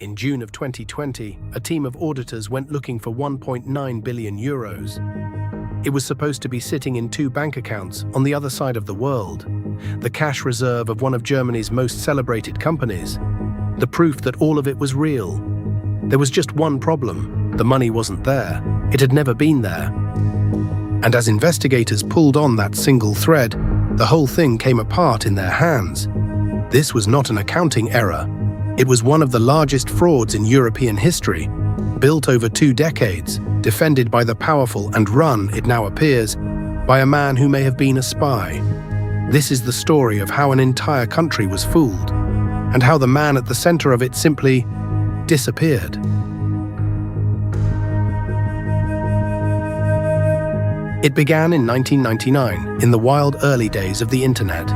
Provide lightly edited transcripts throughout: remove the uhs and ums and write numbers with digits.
In June of 2020, a team of auditors went looking for 1.9 billion euros. It was supposed to be sitting in 2 bank accounts on the other side of the world, the cash reserve of one of Germany's most celebrated companies, the proof that all of it was real. There was just one problem: the money wasn't there. It had never been there. And as investigators pulled on that single thread, the whole thing came apart in their hands. This was not an accounting error. It was one of the largest frauds in European history, built over 2 decades, defended by the powerful and run, it now appears, by a man who may have been a spy. This is the story of how an entire country was fooled, and how the man at the center of it simply disappeared. It began in 1999, in the wild early days of the internet.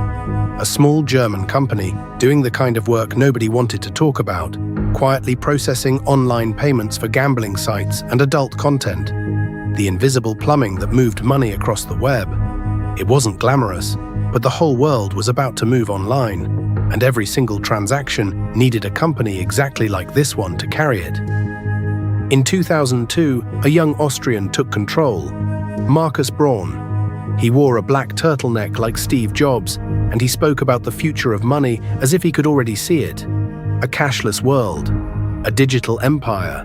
A small German company, doing the kind of work nobody wanted to talk about, quietly processing online payments for gambling sites and adult content. The invisible plumbing that moved money across the web. It wasn't glamorous, but the whole world was about to move online, and every single transaction needed a company exactly like this one to carry it. In 2002, a young Austrian took control, Markus Braun. He wore a black turtleneck like Steve Jobs, and he spoke about the future of money as if he could already see it. A cashless world, a digital empire.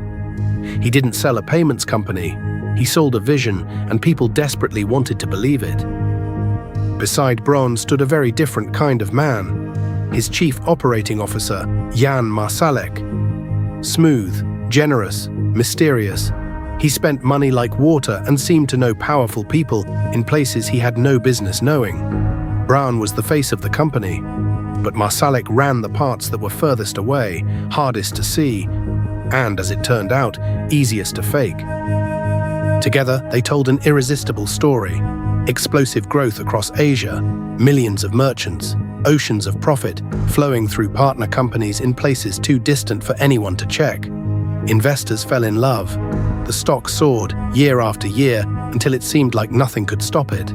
He didn't sell a payments company, he sold a vision, and people desperately wanted to believe it. Beside Braun stood a very different kind of man, his chief operating officer, Jan Marsalek. Smooth, generous, mysterious. He spent money like water and seemed to know powerful people in places he had no business knowing. Braun was the face of the company, but Marsalek ran the parts that were furthest away, hardest to see, and, as it turned out, easiest to fake. Together, they told an irresistible story: explosive growth across Asia, millions of merchants, oceans of profit flowing through partner companies in places too distant for anyone to check. Investors fell in love. The stock soared year after year until it seemed like nothing could stop it.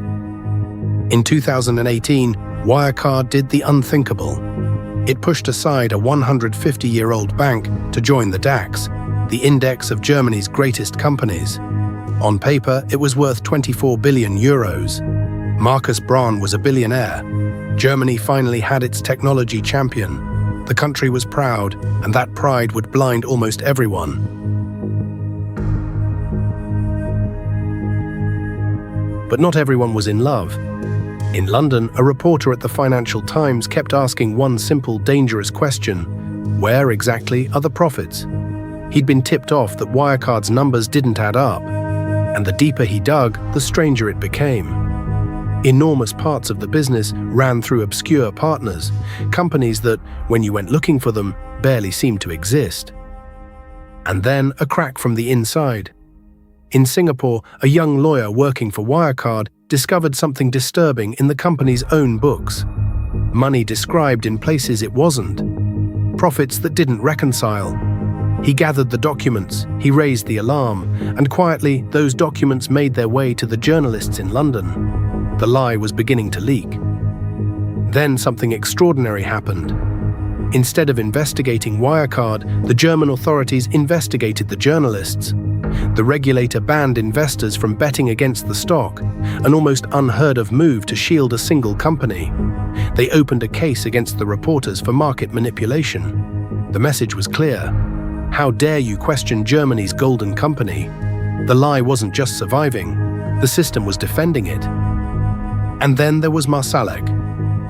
In 2018, Wirecard did the unthinkable. It pushed aside a 150-year-old bank to join the DAX, the index of Germany's greatest companies. On paper, it was worth 24 billion euros. Markus Braun was a billionaire. Germany finally had its technology champion. The country was proud, and that pride would blind almost everyone. But not everyone was in love. In London, a reporter at the Financial Times kept asking one simple, dangerous question: where exactly are the profits? He'd been tipped off that Wirecard's numbers didn't add up, and the deeper he dug, the stranger it became. Enormous parts of the business ran through obscure partners, companies that, when you went looking for them, barely seemed to exist. And then a crack from the inside. In Singapore, a young lawyer working for Wirecard discovered something disturbing in the company's own books. Money described in places it wasn't. Profits that didn't reconcile. He gathered the documents, he raised the alarm, and quietly, those documents made their way to the journalists in London. The lie was beginning to leak. Then something extraordinary happened. Instead of investigating Wirecard, the German authorities investigated the journalists. The regulator banned investors from betting against the stock, an almost unheard-of move to shield a single company. They opened a case against the reporters for market manipulation. The message was clear: how dare you question Germany's golden company? The lie wasn't just surviving, the system was defending it. And then there was Marsalek.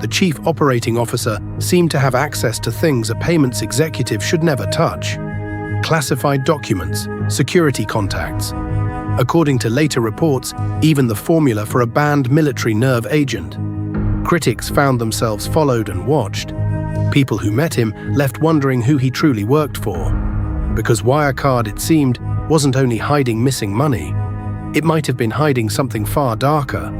The chief operating officer seemed to have access to things a payments executive should never touch. Classified documents, security contacts. According to later reports, even the formula for a banned military nerve agent. Critics found themselves followed and watched. People who met him left wondering who he truly worked for. Because Wirecard, it seemed, wasn't only hiding missing money. It might have been hiding something far darker.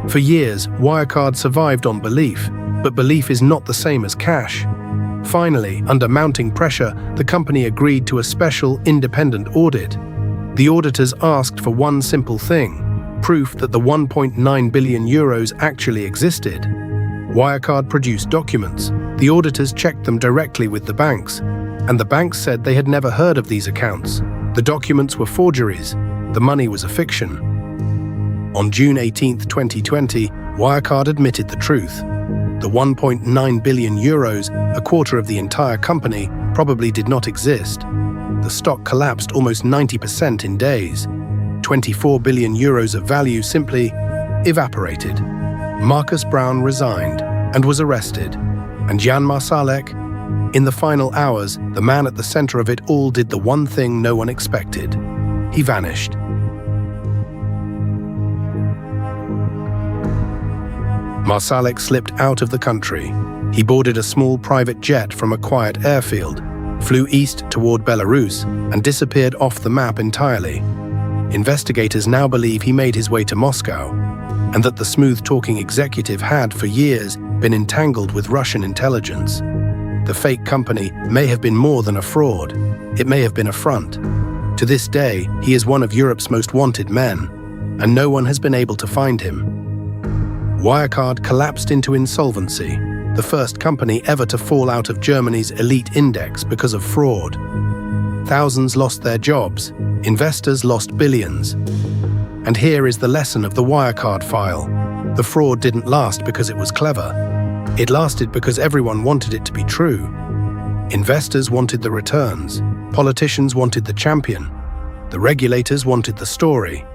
For years, Wirecard survived on belief, but belief is not the same as cash. Finally, under mounting pressure, the company agreed to a special, independent audit. The auditors asked for one simple thing: proof that the 1.9 billion euros actually existed. Wirecard produced documents. The auditors checked them directly with the banks, and the banks said they had never heard of these accounts. The documents were forgeries. The money was a fiction. On June 18, 2020, Wirecard admitted the truth. The 1.9 billion euros, a quarter of the entire company, probably did not exist. The stock collapsed almost 90% in days. 24 billion euros of value simply evaporated. Marcus Braun resigned and was arrested, and Jan Marsalek, in the final hours, the man at the center of it all, did the one thing no one expected. He vanished. Marsalek slipped out of the country. He boarded a small private jet from a quiet airfield, flew east toward Belarus, and disappeared off the map entirely. Investigators now believe he made his way to Moscow, and that the smooth-talking executive had, for years, been entangled with Russian intelligence. The fake company may have been more than a fraud. It may have been a front. To this day, he is one of Europe's most wanted men, and no one has been able to find him. Wirecard collapsed into insolvency, the first company ever to fall out of Germany's elite index because of fraud. Thousands lost their jobs, investors lost billions. And here is the lesson of the Wirecard file. The fraud didn't last because it was clever. It lasted because everyone wanted it to be true. Investors wanted the returns. Politicians wanted the champion. The regulators wanted the story.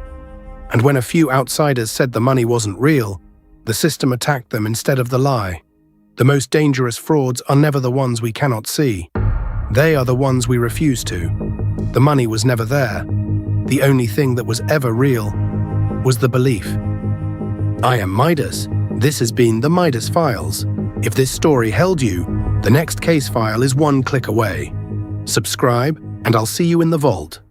And when a few outsiders said the money wasn't real, the system attacked them instead of the lie. The most dangerous frauds are never the ones we cannot see. They are the ones we refuse to. The money was never there. The only thing that was ever real was the belief. I am Midas. This has been the Midas Files. If this story held you, the next case file is one click away. Subscribe, and I'll see you in the vault.